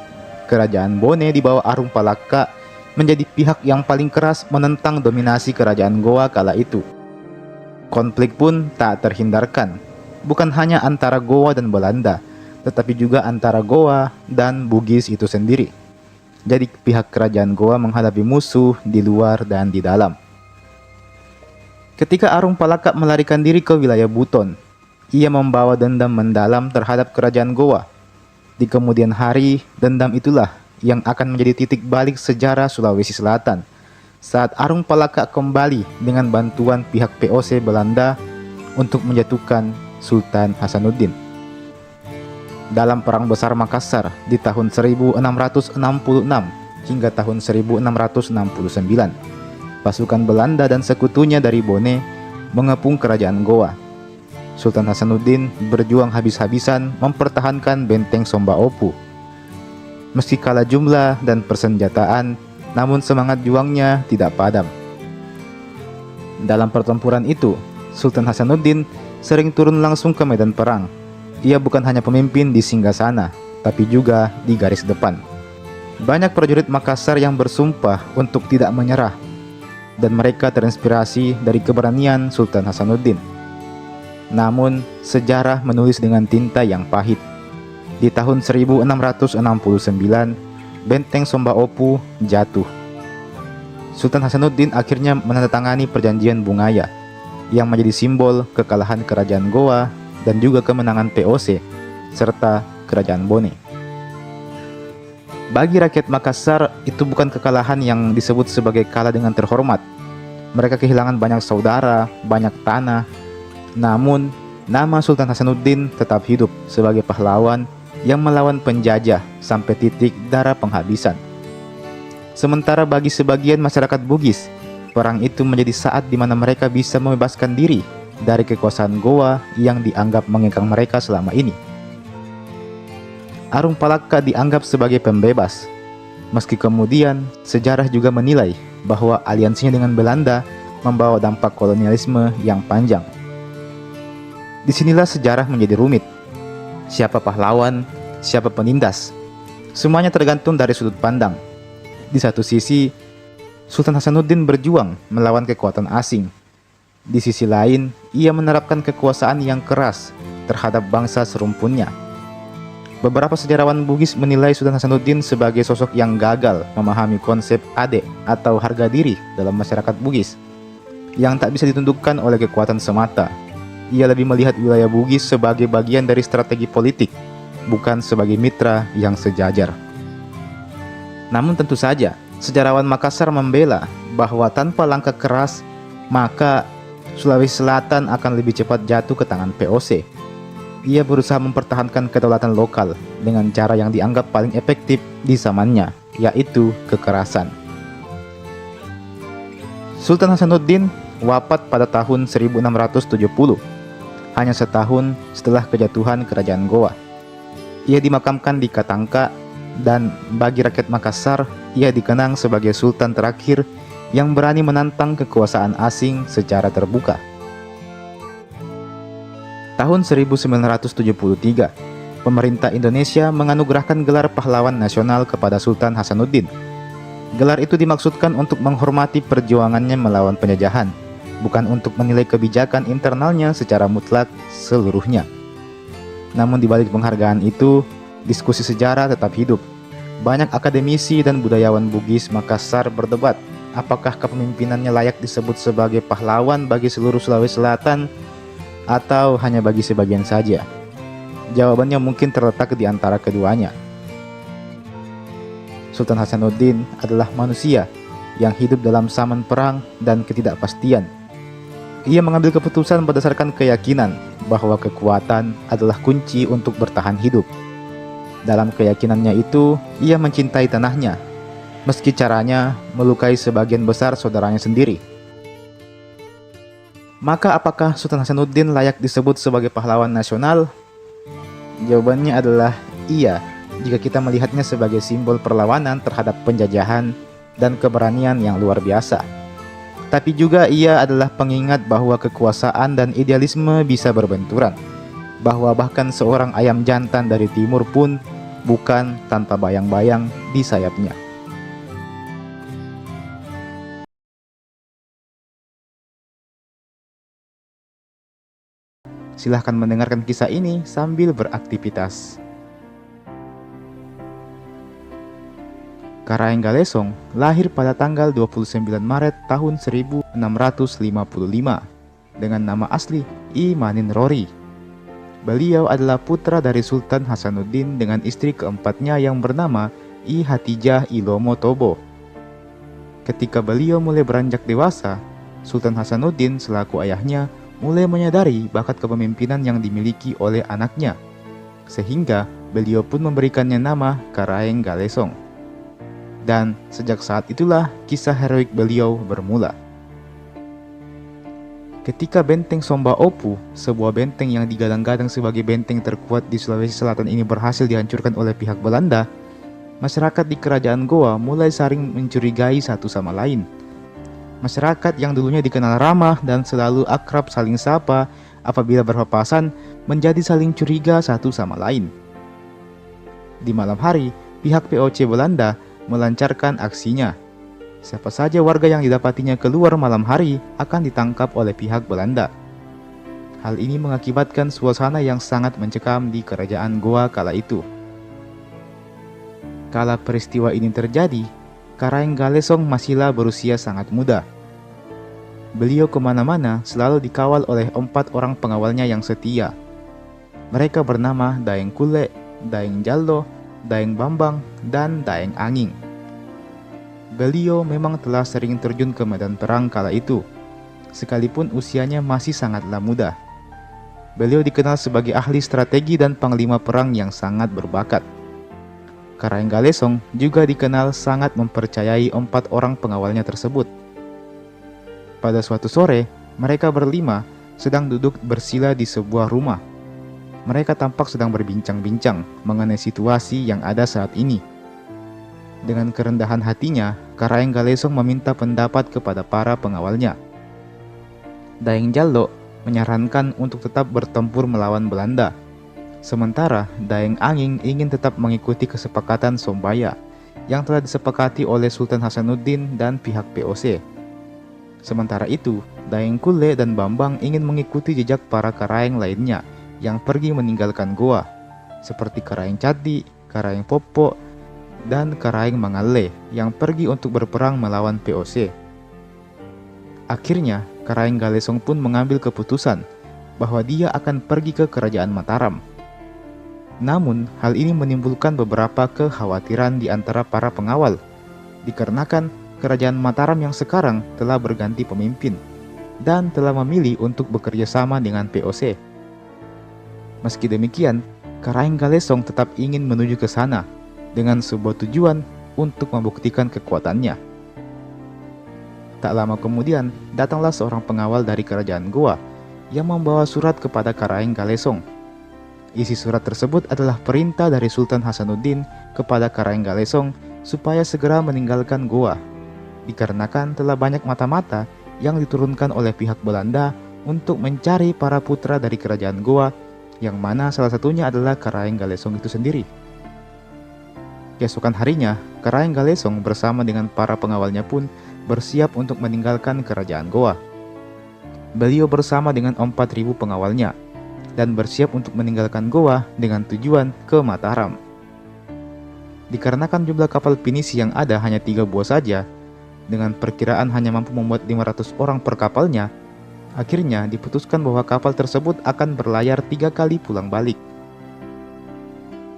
Kerajaan Bone di bawah Arung Palaka menjadi pihak yang paling keras menentang dominasi kerajaan Goa kala itu. Konflik pun tak terhindarkan, bukan hanya antara Goa dan Belanda, tetapi juga antara Goa dan Bugis itu sendiri. Jadi pihak kerajaan Goa menghadapi musuh di luar dan di dalam. Ketika Arung Palaka melarikan diri ke wilayah Buton, ia membawa dendam mendalam terhadap kerajaan Goa. Di kemudian hari, dendam itulah yang akan menjadi titik balik sejarah Sulawesi Selatan saat Arung Palaka kembali dengan bantuan pihak POC Belanda untuk menjatuhkan Sultan Hasanuddin. Dalam Perang Besar Makassar di tahun 1666 hingga tahun 1669, pasukan Belanda dan sekutunya dari Bone mengepung kerajaan Goa. Sultan Hasanuddin berjuang habis-habisan mempertahankan benteng Somba Opu. Meski kalah jumlah dan persenjataan, namun semangat juangnya tidak padam. Dalam pertempuran itu, Sultan Hasanuddin sering turun langsung ke medan perang. Ia bukan hanya pemimpin di singgasana, tapi juga di garis depan. Banyak prajurit Makassar yang bersumpah untuk tidak menyerah, dan mereka terinspirasi dari keberanian Sultan Hasanuddin. Namun, sejarah menulis dengan tinta yang pahit. Di tahun 1669, benteng Somba Opu jatuh. Sultan Hasanuddin akhirnya menandatangani perjanjian Bungaya, yang menjadi simbol kekalahan kerajaan Goa dan juga kemenangan POC, serta kerajaan Bone. Bagi rakyat Makassar, itu bukan kekalahan yang disebut sebagai kalah dengan terhormat. Mereka kehilangan banyak saudara, banyak tanah. Namun, nama Sultan Hasanuddin tetap hidup sebagai pahlawan yang melawan penjajah sampai titik darah penghabisan. Sementara bagi sebagian masyarakat Bugis, perang itu menjadi saat di mana mereka bisa membebaskan diri dari kekuasaan Goa yang dianggap mengekang mereka selama ini. Arung Palaka dianggap sebagai pembebas, meski kemudian sejarah juga menilai bahwa aliansinya dengan Belanda membawa dampak kolonialisme yang panjang. Disinilah sejarah menjadi rumit. Siapa pahlawan, siapa penindas, semuanya tergantung dari sudut pandang. Di satu sisi, Sultan Hasanuddin berjuang melawan kekuatan asing. Di sisi lain, ia menerapkan kekuasaan yang keras terhadap bangsa serumpunnya. Beberapa sejarawan Bugis menilai Sultan Hasanuddin sebagai sosok yang gagal memahami konsep ade atau harga diri dalam masyarakat Bugis, yang tak bisa ditundukkan oleh kekuatan semata. Ia lebih melihat wilayah Bugis sebagai bagian dari strategi politik, bukan sebagai mitra yang sejajar. Namun tentu saja, sejarawan Makassar membela bahwa tanpa langkah keras, maka Sulawesi Selatan akan lebih cepat jatuh ke tangan POC. Ia berusaha mempertahankan kedaulatan lokal dengan cara yang dianggap paling efektif di zamannya, yaitu kekerasan. Sultan Hasanuddin wafat pada tahun 1670, hanya setahun setelah kejatuhan Kerajaan Goa. Ia dimakamkan di Katangka, dan bagi rakyat Makassar, ia dikenang sebagai sultan terakhir yang berani menantang kekuasaan asing secara terbuka. Tahun 1973, pemerintah Indonesia menganugerahkan gelar pahlawan nasional kepada Sultan Hasanuddin. Gelar itu dimaksudkan untuk menghormati perjuangannya melawan penjajahan, bukan untuk menilai kebijakan internalnya secara mutlak seluruhnya. Namun di balik penghargaan itu, diskusi sejarah tetap hidup. Banyak akademisi dan budayawan Bugis Makassar berdebat, apakah kepemimpinannya layak disebut sebagai pahlawan bagi seluruh Sulawesi Selatan atau hanya bagi sebagian saja. Jawabannya mungkin terletak di antara keduanya. Sultan Hasanuddin adalah manusia yang hidup dalam zaman perang dan ketidakpastian. Ia mengambil keputusan berdasarkan keyakinan bahwa kekuatan adalah kunci untuk bertahan hidup. Dalam keyakinannya itu, ia mencintai tanahnya, meski caranya melukai sebagian besar saudaranya sendiri. Maka apakah Sultan Hasanuddin layak disebut sebagai pahlawan nasional? Jawabannya adalah iya, jika kita melihatnya sebagai simbol perlawanan terhadap penjajahan dan keberanian yang luar biasa. Tapi juga ia adalah pengingat bahwa kekuasaan dan idealisme bisa berbenturan, bahwa bahkan seorang ayam jantan dari timur pun bukan tanpa bayang-bayang di sayapnya. Silahkan mendengarkan kisah ini sambil beraktivitas. Karaeng Galesong lahir pada tanggal 29 Maret tahun 1655 dengan nama asli I Manin Rori. Beliau adalah putra dari Sultan Hasanuddin dengan istri keempatnya yang bernama I Hatijah Ilomo Tobo. Ketika beliau mulai beranjak dewasa, Sultan Hasanuddin selaku ayahnya mulai menyadari bakat kepemimpinan yang dimiliki oleh anaknya, sehingga beliau pun memberikannya nama Karaeng Galesong. Dan sejak saat itulah kisah heroik beliau bermula. Ketika benteng Somba Opu, sebuah benteng yang digadang-gadang sebagai benteng terkuat di Sulawesi Selatan ini berhasil dihancurkan oleh pihak Belanda, masyarakat di Kerajaan Goa mulai saling mencurigai satu sama lain. Masyarakat yang dulunya dikenal ramah dan selalu akrab saling sapa apabila berpapasan menjadi saling curiga satu sama lain. Di malam hari, pihak POC Belanda melancarkan aksinya. Siapa saja warga yang didapatinya keluar malam hari akan ditangkap oleh pihak Belanda. Hal ini mengakibatkan suasana yang sangat mencekam di Kerajaan Goa kala itu. Kala peristiwa ini terjadi, Karaeng Galesong masihlah berusia sangat muda. Beliau kemana-mana selalu dikawal oleh 4 orang pengawalnya yang setia. Mereka bernama Daeng Kule, Daeng Jallo, Daeng Bambang, dan Daeng Anging. Beliau memang telah sering terjun ke medan perang kala itu, sekalipun usianya masih sangatlah muda. Beliau dikenal sebagai ahli strategi dan panglima perang yang sangat berbakat. Karaeng Galesong juga dikenal sangat mempercayai 4 orang pengawalnya tersebut. Pada suatu sore, mereka berlima sedang duduk bersila di sebuah rumah. Mereka tampak sedang berbincang-bincang mengenai situasi yang ada saat ini. Dengan kerendahan hatinya, Karaeng Galesong meminta pendapat kepada para pengawalnya. Daeng Jallo menyarankan untuk tetap bertempur melawan Belanda. Sementara Daeng Anging ingin tetap mengikuti kesepakatan Sombaya yang telah disepakati oleh Sultan Hasanuddin dan pihak POC. Sementara itu, Daeng Kule dan Bambang ingin mengikuti jejak para Karaeng lainnya yang pergi meninggalkan Goa, seperti Karaeng Cati, Karaeng Popo, dan Karaeng Mangalle yang pergi untuk berperang melawan POC. Akhirnya, Karaeng Galesong pun mengambil keputusan bahwa dia akan pergi ke kerajaan Mataram. Namun, hal ini menimbulkan beberapa kekhawatiran di antara para pengawal, dikarenakan kerajaan Mataram yang sekarang telah berganti pemimpin dan telah memilih untuk bekerja sama dengan POC. Meski demikian, Karaeng Galesong tetap ingin menuju ke sana dengan sebuah tujuan untuk membuktikan kekuatannya. Tak lama kemudian, datanglah seorang pengawal dari kerajaan Goa yang membawa surat kepada Karaeng Galesong. Isi surat tersebut adalah perintah dari Sultan Hasanuddin kepada Karaeng Galesong supaya segera meninggalkan Goa, dikarenakan telah banyak mata-mata yang diturunkan oleh pihak Belanda untuk mencari para putra dari kerajaan Goa, yang mana salah satunya adalah Karaeng Galesong itu sendiri. Keesokan harinya, Karaeng Galesong bersama dengan para pengawalnya pun bersiap untuk meninggalkan kerajaan Goa. Beliau bersama dengan 4.000 pengawalnya dan bersiap untuk meninggalkan Goa dengan tujuan ke Mataram. Dikarenakan jumlah kapal pinisi yang ada hanya 3 buah saja, dengan perkiraan hanya mampu memuat 500 orang per kapalnya, akhirnya diputuskan bahwa kapal tersebut akan berlayar 3 kali pulang balik.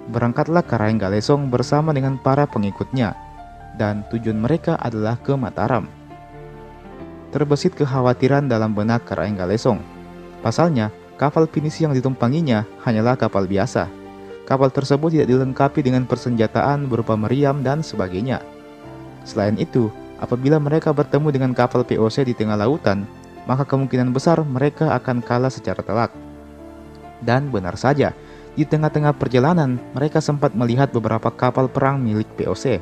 Berangkatlah Karaeng Galesong bersama dengan para pengikutnya, dan tujuan mereka adalah ke Mataram. Terbesit kekhawatiran dalam benak Karaeng Galesong. Pasalnya, kapal pinisi yang ditumpanginya hanyalah kapal biasa. Kapal tersebut tidak dilengkapi dengan persenjataan berupa meriam dan sebagainya. Selain itu, apabila mereka bertemu dengan kapal POC di tengah lautan, maka kemungkinan besar mereka akan kalah secara telak. Dan benar saja, di tengah-tengah perjalanan, mereka sempat melihat beberapa kapal perang milik POC.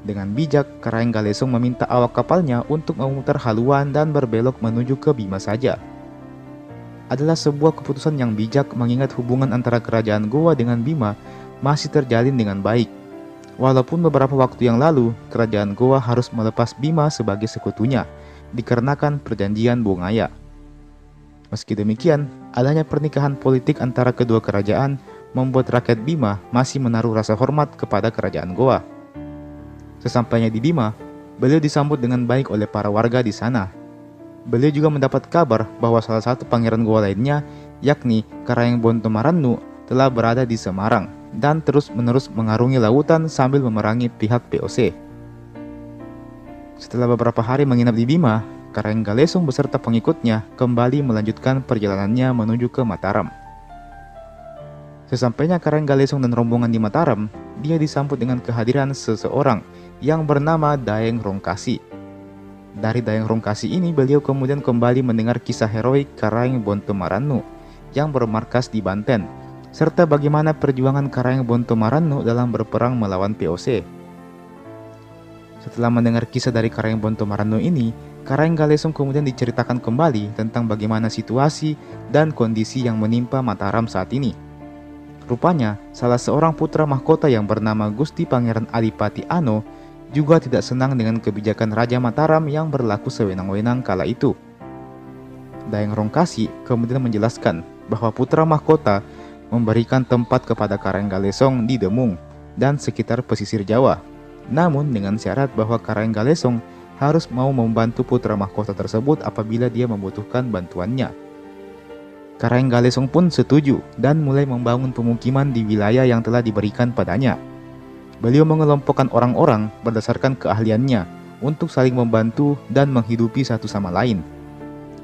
Dengan bijak, Karaeng Galesong meminta awak kapalnya untuk memutar haluan dan berbelok menuju ke Bima saja. Adalah sebuah keputusan yang bijak mengingat hubungan antara kerajaan Goa dengan Bima masih terjalin dengan baik. Walaupun beberapa waktu yang lalu, kerajaan Goa harus melepas Bima sebagai sekutunya, dikarenakan perjanjian Bongaya. Meski demikian, adanya pernikahan politik antara kedua kerajaan membuat rakyat Bima masih menaruh rasa hormat kepada kerajaan Goa. Sesampainya di Bima, beliau disambut dengan baik oleh para warga di sana. Beliau juga mendapat kabar bahwa salah satu pangeran Goa lainnya, yakni Karaeng Bontomarannu, telah berada di Semarang dan terus-menerus mengarungi lautan sambil memerangi pihak POC. Setelah beberapa hari menginap di Bima, Karaeng Galesong beserta pengikutnya kembali melanjutkan perjalanannya menuju ke Mataram. Sesampainya Karaeng Galesong dan rombongan di Mataram, dia disambut dengan kehadiran seseorang yang bernama Daeng Rongkasi. Dari Daeng Rongkasi ini, beliau kemudian kembali mendengar kisah heroik Karaeng Bontomarannu yang bermarkas di Banten, serta bagaimana perjuangan Karaeng Bontomarannu dalam berperang melawan POC. Setelah mendengar kisah dari Karaeng Bontomarannu ini, Karaeng Galesong kemudian diceritakan kembali tentang bagaimana situasi dan kondisi yang menimpa Mataram saat ini. Rupanya, salah seorang putra mahkota yang bernama Gusti Pangeran Adipati Ano juga tidak senang dengan kebijakan Raja Mataram yang berlaku sewenang-wenang kala itu. Daeng Rongkasi kemudian menjelaskan bahwa putra mahkota memberikan tempat kepada Karaeng Galesong di Demung dan sekitar pesisir Jawa, namun dengan syarat bahwa Karaeng Galesong harus mau membantu putra mahkota tersebut apabila dia membutuhkan bantuannya. Karaeng Galesong pun setuju dan mulai membangun pemukiman di wilayah yang telah diberikan padanya. Beliau mengelompokkan orang-orang berdasarkan keahliannya untuk saling membantu dan menghidupi satu sama lain.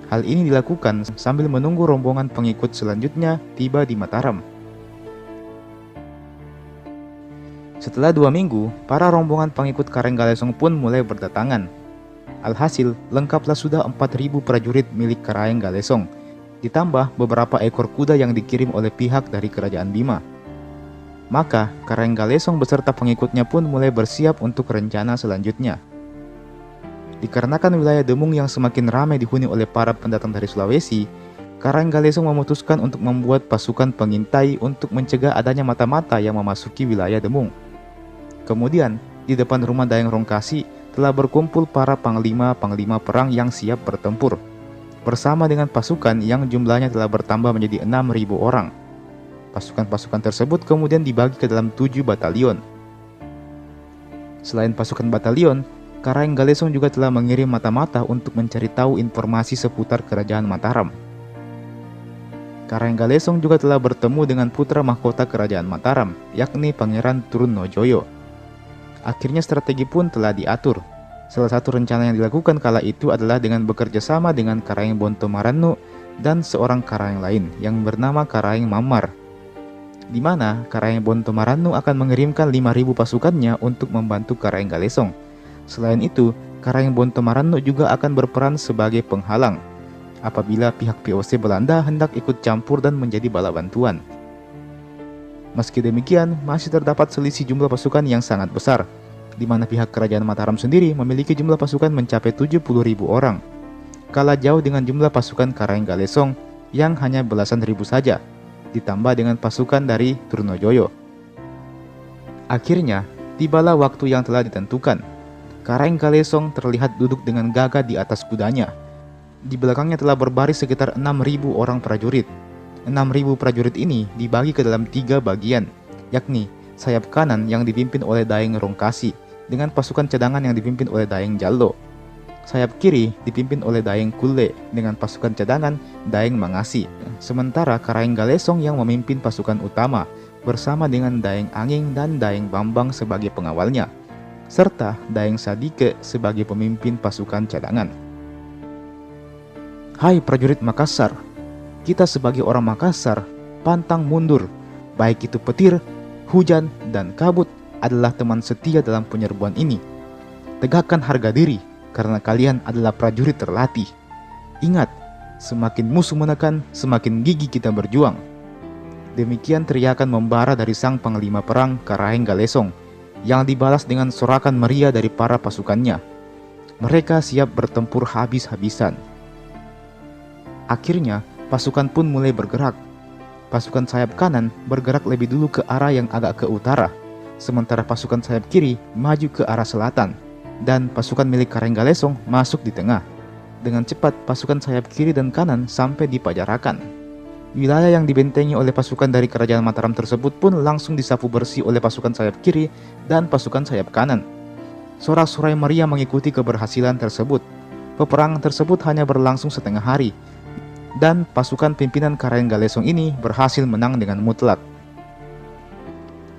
Hal ini dilakukan sambil menunggu rombongan pengikut selanjutnya tiba di Mataram. Setelah 2 minggu, para rombongan pengikut Karaeng Galesong pun mulai berdatangan. Alhasil, lengkaplah sudah 4.000 prajurit milik Karaeng Galesong, ditambah beberapa ekor kuda yang dikirim oleh pihak dari kerajaan Bima. Maka, Karaeng Galesong beserta pengikutnya pun mulai bersiap untuk rencana selanjutnya. Dikarenakan wilayah Demung yang semakin ramai dihuni oleh para pendatang dari Sulawesi, Karaeng Galesong memutuskan untuk membuat pasukan pengintai untuk mencegah adanya mata-mata yang memasuki wilayah Demung. Kemudian, di depan rumah Daeng Rongkasi telah berkumpul para panglima-panglima perang yang siap bertempur, bersama dengan pasukan yang jumlahnya telah bertambah menjadi 6.000 orang. Pasukan-pasukan tersebut kemudian dibagi ke dalam 7 batalion. Selain pasukan batalion, Karaeng Galesong juga telah mengirim mata-mata untuk mencari tahu informasi seputar kerajaan Mataram. Karaeng Galesong juga telah bertemu dengan putra mahkota kerajaan Mataram, yakni Pangeran Trunojoyo. Akhirnya strategi pun telah diatur. Salah satu rencana yang dilakukan kala itu adalah dengan bekerja sama dengan Karaeng Bontomarannu dan seorang Karaeng lain yang bernama Karaeng Mamar, di mana Karaeng Bontomarannu akan mengirimkan 5.000 pasukannya untuk membantu Karaeng Galesong. Selain itu, Karaeng Bontomarannu juga akan berperan sebagai penghalang apabila pihak VOC Belanda hendak ikut campur dan menjadi bala bantuan. Meski demikian, masih terdapat selisih jumlah pasukan yang sangat besar, di mana pihak kerajaan Mataram sendiri memiliki jumlah pasukan mencapai 70.000 orang, kalah jauh dengan jumlah pasukan Karaeng Galesong yang hanya belasan ribu saja, ditambah dengan pasukan dari Trunojoyo. Akhirnya, tibalah waktu yang telah ditentukan. Karaeng Galesong terlihat duduk dengan gagah di atas kudanya. Di belakangnya telah berbaris sekitar 6.000 orang prajurit. 6.000 prajurit ini dibagi ke dalam 3 bagian, yakni sayap kanan yang dipimpin oleh Daeng Rongkasi dengan pasukan cadangan yang dipimpin oleh Daeng Jallo. Sayap kiri dipimpin oleh Daeng Kulle dengan pasukan cadangan Daeng Mangasi. Sementara Karaeng Galesong yang memimpin pasukan utama bersama dengan Daeng Anging dan Daeng Bambang sebagai pengawalnya, serta Daeng Sadike sebagai pemimpin pasukan cadangan. Hai prajurit Makassar, kita sebagai orang Makassar pantang mundur, baik itu petir, hujan, dan kabut adalah teman setia dalam penyerbuan ini. Tegakkan harga diri, karena kalian adalah prajurit terlatih. Ingat, semakin musuh menekan, semakin gigih kita berjuang. Demikian teriakan membara dari sang panglima perang Karaeng Galesong, yang dibalas dengan sorakan meriah dari para pasukannya. Mereka siap bertempur habis-habisan. Akhirnya, pasukan pun mulai bergerak. Pasukan sayap kanan bergerak lebih dulu ke arah yang agak ke utara, sementara pasukan sayap kiri maju ke arah selatan, dan pasukan milik Karaeng Galesong masuk di tengah. Dengan cepat, pasukan sayap kiri dan kanan sampai di Pajarakan. Wilayah yang dibentengi oleh pasukan dari kerajaan Mataram tersebut pun langsung disapu bersih oleh pasukan sayap kiri dan pasukan sayap kanan. Sorak-sorai meriah mengikuti keberhasilan tersebut. Peperangan tersebut hanya berlangsung setengah hari, dan pasukan pimpinan Karaeng Galesong ini berhasil menang dengan mutlak.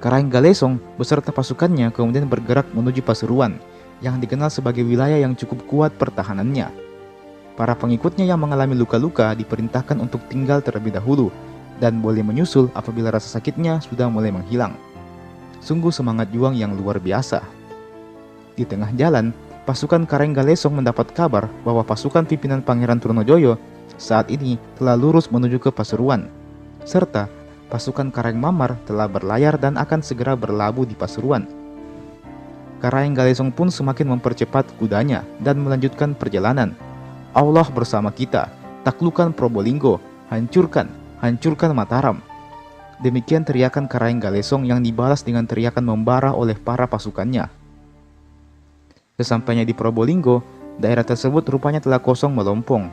Karaeng Galesong beserta pasukannya kemudian bergerak menuju Pasuruan, yang dikenal sebagai wilayah yang cukup kuat pertahanannya. Para pengikutnya yang mengalami luka-luka diperintahkan untuk tinggal terlebih dahulu, dan boleh menyusul apabila rasa sakitnya sudah mulai menghilang. Sungguh semangat juang yang luar biasa. Di tengah jalan, pasukan Karaeng Galesong mendapat kabar bahwa pasukan pimpinan Pangeran Trunojoyo saat ini telah lurus menuju ke Pasuruan, serta pasukan Karaeng Mamar telah berlayar dan akan segera berlabuh di Pasuruan. Karaeng Galesong pun semakin mempercepat kudanya dan melanjutkan perjalanan. Allah bersama kita, taklukkan Probolinggo, hancurkan Mataram. Demikian teriakan Karaeng Galesong yang dibalas dengan teriakan membara oleh para pasukannya. Sesampainya di Probolinggo, daerah tersebut rupanya telah kosong melompong.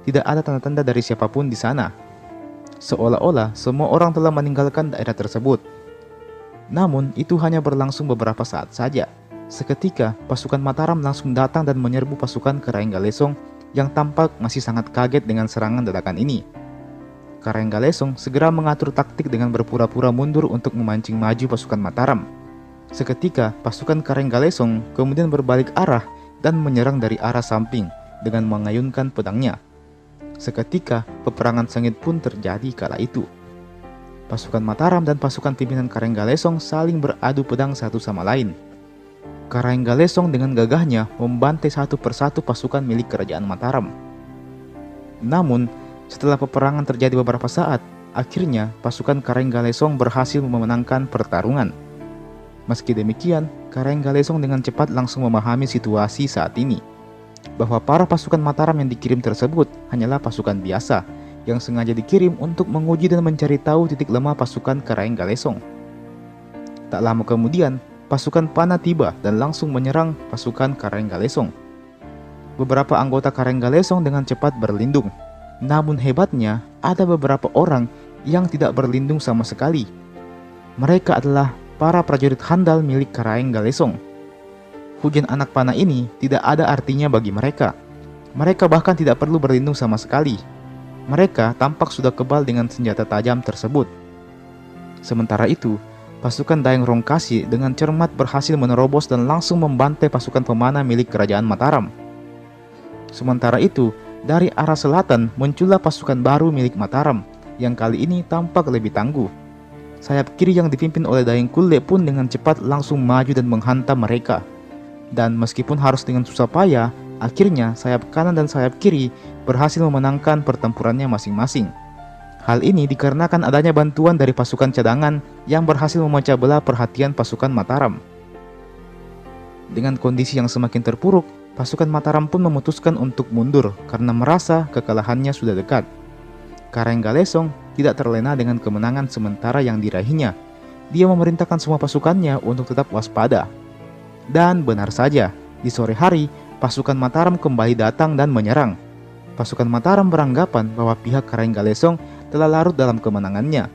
Tidak ada tanda-tanda dari siapapun di sana. Seolah-olah semua orang telah meninggalkan daerah tersebut. Namun, itu hanya berlangsung beberapa saat saja. Seketika, pasukan Mataram langsung datang dan menyerbu pasukan Karaeng Galesong yang tampak masih sangat kaget dengan serangan dadakan ini. Karaeng Galesong segera mengatur taktik dengan berpura-pura mundur untuk memancing maju pasukan Mataram. Seketika, pasukan Karaeng Galesong kemudian berbalik arah dan menyerang dari arah samping dengan mengayunkan pedangnya. Seketika, peperangan sengit pun terjadi kala itu. Pasukan Mataram dan pasukan pimpinan Karaeng Galesong saling beradu pedang satu sama lain. Karaeng Galesong dengan gagahnya membantai satu persatu pasukan milik kerajaan Mataram. Namun, setelah peperangan terjadi beberapa saat, akhirnya pasukan Karaeng Galesong berhasil memenangkan pertarungan. Meski demikian, Karaeng Galesong dengan cepat langsung memahami situasi saat ini, bahwa para pasukan Mataram yang dikirim tersebut hanyalah pasukan biasa yang sengaja dikirim untuk menguji dan mencari tahu titik lemah pasukan Karaeng Galesong. Tak lama kemudian, pasukan Pana tiba dan langsung menyerang pasukan Karaeng Galesong. Beberapa anggota Karaeng Galesong dengan cepat berlindung. Namun hebatnya, ada beberapa orang yang tidak berlindung sama sekali. Mereka adalah para prajurit handal milik Karaeng Galesong. Hujan anak panah ini tidak ada artinya bagi mereka. Mereka bahkan tidak perlu berlindung sama sekali. Mereka tampak sudah kebal dengan senjata tajam tersebut. Sementara itu, pasukan Dayang Rongkasi dengan cermat berhasil menerobos dan langsung membantai pasukan pemanah milik Kerajaan Mataram. Sementara itu, dari arah selatan muncullah pasukan baru milik Mataram yang kali ini tampak lebih tangguh. Sayap kiri yang dipimpin oleh Dayang Kulle pun dengan cepat langsung maju dan menghantam mereka. Dan meskipun harus dengan susah payah, akhirnya sayap kanan dan sayap kiri berhasil memenangkan pertempurannya masing-masing. Hal ini dikarenakan adanya bantuan dari pasukan cadangan yang berhasil memecah belah perhatian pasukan Mataram. Dengan kondisi yang semakin terpuruk, pasukan Mataram pun memutuskan untuk mundur karena merasa kekalahannya sudah dekat. Karaeng Galesong tidak terlena dengan kemenangan sementara yang diraihnya. Dia memerintahkan semua pasukannya untuk tetap waspada. Dan benar saja, di sore hari, pasukan Mataram kembali datang dan menyerang. Pasukan Mataram beranggapan bahwa pihak Karaeng Galesong telah larut dalam kemenangannya.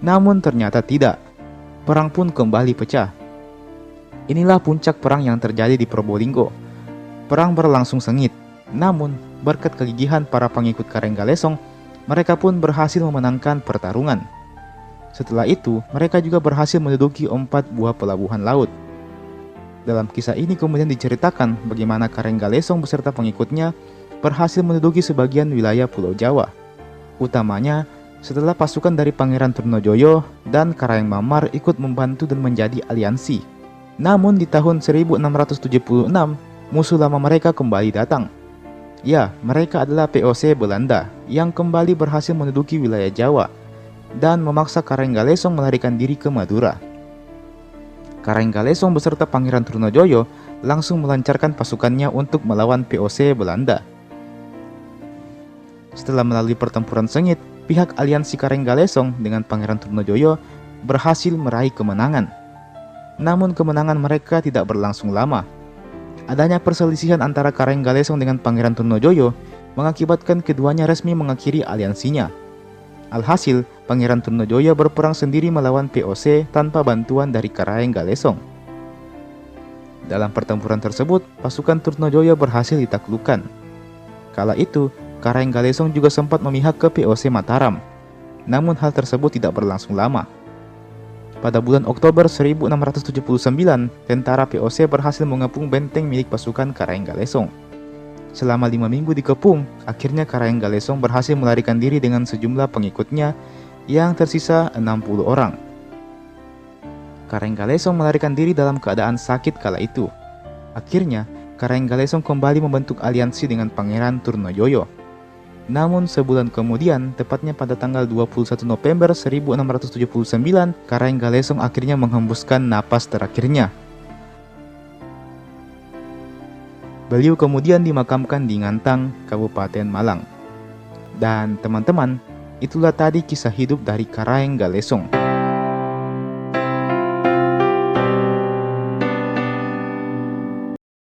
Namun ternyata tidak. Perang pun kembali pecah. Inilah puncak perang yang terjadi di Probolinggo. Perang berlangsung sengit. Namun, berkat kegigihan para pengikut Karaeng Galesong, mereka pun berhasil memenangkan pertarungan. Setelah itu, mereka juga berhasil menduduki 4 buah pelabuhan laut. Dalam kisah ini kemudian diceritakan bagaimana Karaeng Galesong beserta pengikutnya berhasil menduduki sebagian wilayah Pulau Jawa. Utamanya, setelah pasukan dari Pangeran Trunojoyo dan Karaeng Mamar ikut membantu dan menjadi aliansi. Namun di tahun 1676, musuh lama mereka kembali datang. Ya, mereka adalah POC Belanda yang kembali berhasil menduduki wilayah Jawa dan memaksa Karaeng Galesong melarikan diri ke Madura. Karaeng Galesong beserta Pangeran Trunojoyo langsung melancarkan pasukannya untuk melawan POC Belanda. Setelah melalui pertempuran sengit, pihak aliansi Karaeng Galesong dengan Pangeran Trunojoyo berhasil meraih kemenangan. Namun kemenangan mereka tidak berlangsung lama. Adanya perselisihan antara Karaeng Galesong dengan Pangeran Trunojoyo mengakibatkan keduanya resmi mengakhiri aliansinya. Alhasil, Pangeran Trunojoyo berperang sendiri melawan POC tanpa bantuan dari Karaeng Galesong. Dalam pertempuran tersebut, pasukan Trunojoyo berhasil ditaklukkan. Kala itu, Karaeng Galesong juga sempat memihak ke POC Mataram. Namun hal tersebut tidak berlangsung lama. Pada bulan Oktober 1679, tentara POC berhasil mengepung benteng milik pasukan Karaeng Galesong. Selama 5 minggu dikepung, akhirnya Karaeng Galesong berhasil melarikan diri dengan sejumlah pengikutnya yang tersisa 60 orang. Karaeng Galesong melarikan diri dalam keadaan sakit kala itu. Akhirnya, Karaeng Galesong kembali membentuk aliansi dengan Pangeran Trunojoyo. Namun sebulan kemudian, tepatnya pada tanggal 21 November 1679, Karaeng Galesong akhirnya menghembuskan napas terakhirnya. Beliau kemudian dimakamkan di Ngantang, Kabupaten Malang. Dan teman-teman, itulah tadi kisah hidup dari Karaeng Galesong.